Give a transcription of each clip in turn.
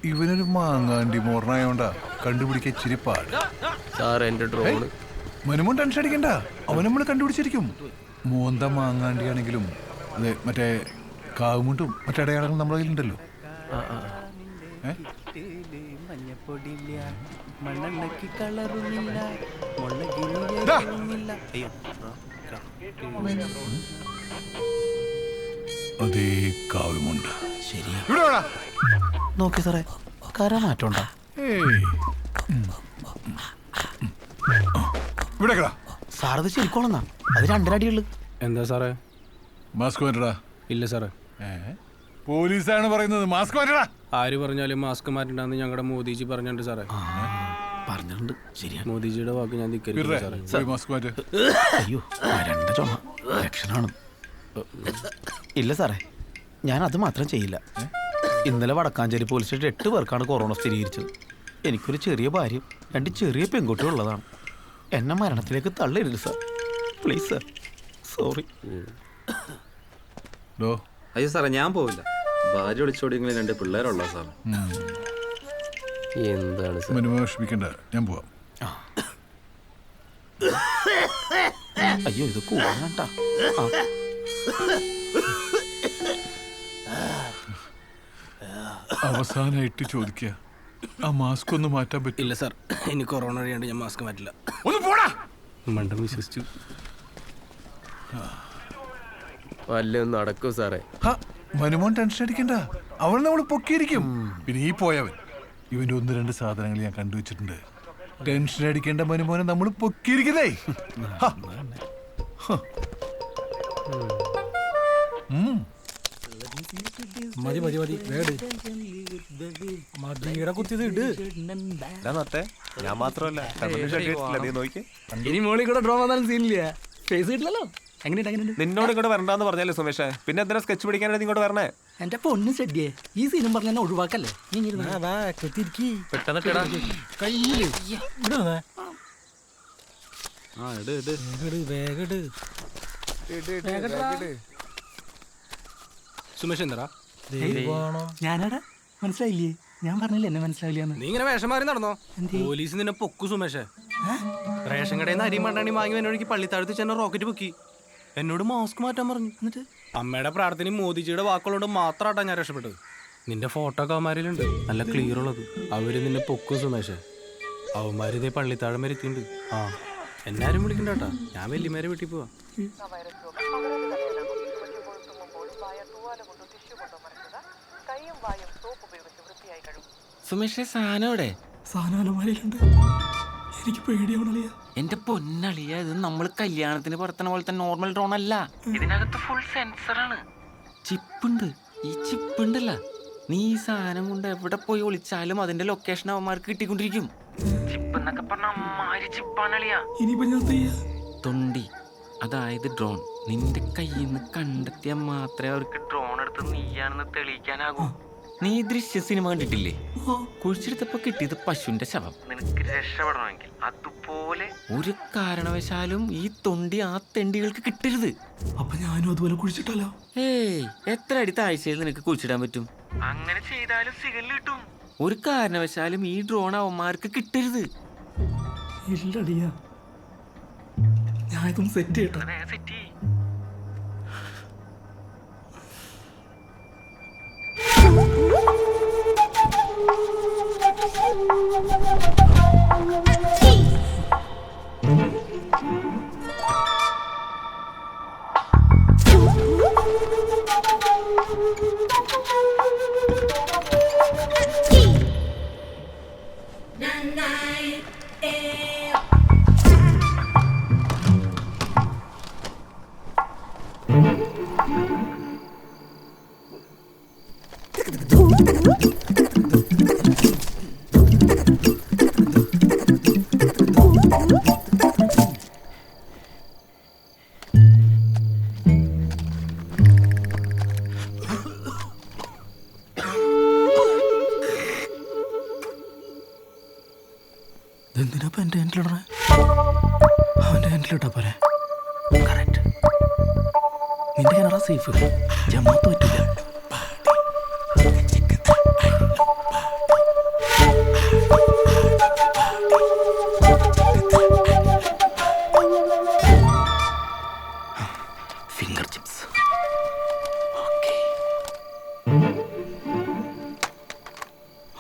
ഇവനൊരു മാങ്ങാണ്ടി മോർണായോണ്ടാ കണ്ടുപിടിക്കാൻ ഇച്ചിരി പാട്. സാർ എന്റെ ഡ്രോൺ. മനുമോൻ ടെൻഷൻ അടിക്കണ്ട, അവൻ നമ്മൾ കണ്ടുപിടിച്ചിരിക്കും. മോന്ത മാങ്ങാണ്ടി ആണെങ്കിലും മറ്റേ കാവുമുണ്ടും മറ്റേ അടയാളങ്ങളും നമ്മുടെ കയ്യിലുണ്ടല്ലോ. അതേ കാവുമുണ്ട്. നോക്കി സാറേ, കര മാറ്റോണ്ടാ. സാറത് ശരിക്കോളന്നാ, അത് രണ്ടരടിയുള്ളു. എന്താ സാറേ? മാസ്ക് മാറ്റടാ. ഇല്ല സാറേ, പോലീസാണ് പറയുന്നത്. മാസ്ക് മാറ്റടാ. ആര് പറഞ്ഞാലും മാസ്ക് മാറ്റണ്ടെന്ന് ഞങ്ങളുടെ മോദിജി പറഞ്ഞിട്ടുണ്ട് സാറേ. പറഞ്ഞിട്ടുണ്ട്, ശരിയാ. മോദിജിയുടെ വാക്ക് ഞാൻ ധിക്കരിക്കില്ല സാറേ. മാസ്ക് മാറ്റ്. അയ്യോ, വരണ്ട ചുമ ലക്ഷണാണ്. ഇല്ല സാറേ, ഞാൻ അത് മാത്രം ചെയ്യില്ല. ഇന്നലെ വടക്കാഞ്ചേരി പോലീസ് സ്റ്റേഷൻ 8 പേർക്കാണ് കൊറോണ സ്ഥിരീകരിച്ചത്. എനിക്കൊരു ചെറിയ ഭാര്യയും 2 ചെറിയ പെൺകുട്ടികൾ ഉള്ളതാണ്. എന്നെ മരണത്തിലേക്ക് തള്ളരുത് സാർ, പ്ലീസ് സാർ. സോറി. അയ്യോ സാറേ, ഞാൻ പോവില്ല. ഭാര്യ ഒളിച്ചോടിയെങ്കിലും 2 പിള്ളേരുള്ള സാർ. എന്താണ് സാർ? വിഷമിക്കണ്ട, ഞാൻ പോവാം. അയ്യോ, ഇത് കൂടാണ്ടാ. അവസാനായിട്ട് ചോദിക്കുക, ആ മാസ്ക് ഒന്ന് മാറ്റാൻ പറ്റില്ല? ഇല്ല സാർ, ഇനി കൊറോണ അറിയാണ്ട് ഞാൻ മാസ്ക് മാറ്റില്ല. ഒന്ന് പോടാ. മണ്ടം വിശ്വസിച്ചു. വല്ലതും നടക്കും സാറേ. മനുമോൻ ടെൻഷൻ അടിക്കണ്ട, അവൻ നമ്മൾ പൊക്കിയിരിക്കും. പിന്നെ ഈ പോയവൻ, ഇവന്റെ 1-2 സാധനങ്ങൾ ഞാൻ കണ്ടുവച്ചിട്ടുണ്ട്. ടെൻഷൻ അടിക്കേണ്ട മനുമോനെ നമ്മൾ പൊക്കിയിരിക്കുന്നേ. മതി മതി മതി, മതിയുടെ കുത്തിയത് ഇട്. ഞാൻ മാത്രമല്ല, ഇനി മോളിൽ കൂടെ ഡ്രോ വന്നാലും സീനില്ല. ഫേസ് കിട്ടില്ലല്ലോ. എങ്ങനെയുണ്ട്? നിന്നോട് ഇങ്ങോട്ട് വരണ്ടെന്ന് പറഞ്ഞല്ലേ സുമേഷേ? പിന്നെ എന്തിനാ സ്കെച്ച് പിടിക്കാനായിട്ട് ഇങ്ങോട്ട് വരണേ? എന്റെ പൊന്ന് സെഡിയെ, ഈ സീനും പറഞ്ഞ എന്നെ ഒഴിവാക്കല്ലേ. സുമേഷ് എന്താ? ഞാനാടാ, മനസ്സിലായില്ലേ? ഞാൻ പറഞ്ഞില്ലേ എന്നെ മനസ്സിലാവില്ല. നീ ഇങ്ങനെ വേഷം മാറി നടന്നോ? പോലീസ് നിന്നെ പൊക്കു സുമേഷേ. റേഷൻ കടയിൽ നിന്ന് അരിയും മണ്ടാണി വാങ്ങി എന്നോട് പള്ളിത്താഴത്ത് ചെന്ന റോക്കറ്റ് പൊക്കി. എന്നോട് മാസ്ക് മാറ്റാൻ പറഞ്ഞു. എന്നിട്ട് അമ്മയുടെ പ്രാർത്ഥനയും മോദിജിയുടെ വാക്കുകളോട് മാത്രമായിട്ടാ ഞാൻ രക്ഷപ്പെട്ടത്. നിന്റെ ഫോട്ടോ ഒക്കെ അവന്മാരിലുണ്ട്, നല്ല ക്ലിയർ ഉള്ളത്. അവര് നിന്നെ പൊക്കും സുമേഷേ. അവന്മാര് ഇതേ പള്ളിത്താഴം വരെ എത്തിയിട്ടുണ്ട്. എന്നാരും വിളിക്കണ്ടാ, ഞാൻ വല്യമാരെ വീട്ടിൽ പോവാ. സുമേഷേ, സാധനം എവിടെ? എനിക്ക് പേടിയാവണല്ലേ. എന്റെ പൊന്നളിയ, ഇത് നമ്മൾ കല്യാണത്തിന് പറത്തണ പോലത്തെ നോർമൽ ഡ്രോൺ അല്ല. ഇതിനകത്ത് ഫുൾ സെൻസറാണ്, ചിപ്പുണ്ട്. ഈ ചിപ്പുണ്ടല്ല, നീ ഈ സാധനം കൊണ്ട് എവിടെ പോയി ഒളിച്ചാലും അതിന്റെ ലൊക്കേഷൻ അവന്മാർക്ക് കിട്ടിക്കൊണ്ടിരിക്കും. ചിപ്പ് എന്നൊക്കെ പറഞ്ഞ അമ്മാരി ചിപ്പാണളിയ. തൊണ്ടി, അതായത് ഡ്രോൺ. നിന്റെ കയ്യിൽ നിന്ന് കണ്ടെത്തിയാൽ മാത്രമേ അവർക്ക് ഡ്രോൺ എടുത്ത് നീയാണെന്ന് തെളിയിക്കാനാകൂ. നീ ദൃശ്യ സിനിമ കണ്ടിട്ടില്ലേ? കുഴിച്ചെടുത്തപ്പോ കിട്ടിയത് പശുവിന്റെ ശവം. നിനക്ക് രക്ഷപ്പെടണമെങ്കിൽ അതുപോലെ ഒരു കാരണവശാലും ഈ തൊണ്ടി ആ തെണ്ടികൾക്ക് കിട്ടരുത്. അപ്പൊ ഞാനും അതുപോലെ കുഴിച്ചിട്ടല്ലോ. ഏയ്, എത്ര അടി താഴ്ചയിൽ നിനക്ക് കുഴിച്ചിടാൻ പറ്റും? അങ്ങനെ ചെയ്താലും സിഗല് കിട്ടും. ഒരു കാരണവശാലും ഈ ഡ്രോൺ അവന്മാർക്ക് കിട്ടരുത്. ഇല്ലടിയ, ഞാൻ ഇതൊന്ന് സെറ്റ് ചെയ്യട്ടെ. സെറ്റ് ചെയ്യ്. എന്തിനാ എന്റെ ഹാൻഡിലിടണേ? അവന്റെ ഹാൻഡിലിട്ടാ പോലെ. കറക്റ്റ്. നിന്റെ കിണറാ സേഫ്, ജമാത്ത് പറ്റില്ല.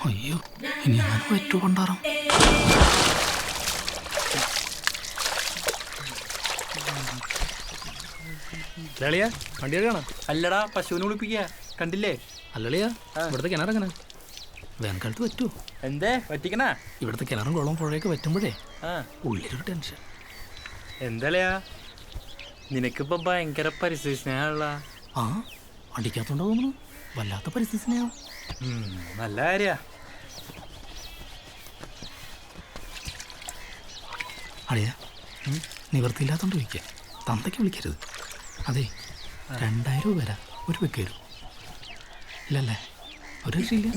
അയ്യോ ഇനി ഞാൻ പറ്റു കൊണ്ടാറാം. ലളിയ വണ്ടി എടുക്കണം. അല്ലടാ പശുവിനെ കുളിപ്പിക്കുക കണ്ടില്ലേ? അല്ലളിയാ ഇവിടുത്തെ കിണറങ്ങനെ വേനൽക്കാലത്ത് പറ്റുമോ? എന്തേ പറ്റിക്കണ? ഇവിടുത്തെ കിണറും കുളവും പുഴയൊക്കെ പറ്റുമ്പോഴേ ഉള്ളിലൊരു ടെൻഷൻ. എന്തല്ലയാ നിനക്കിപ്പോ ഭയങ്കര പരിസ്ഥിതി സ്നേഹമുള്ള. ആ അടിക്കാത്തോണ്ടോ തോന്നുന്നു, വല്ലാത്ത പരിസ്ഥിതി സ്നേഹം. നല്ല കാര്യ. അളിയാ നിവൃത്തിയില്ലാത്തോണ്ട് ചോദിക്കുക, തന്തയ്ക്ക് വിളിക്കരുത്. അതെ 2000 രൂപ വരാം, ഒരു വെക്കേരും ഇല്ലല്ലേ? ഒരു രക്ഷയില്ല.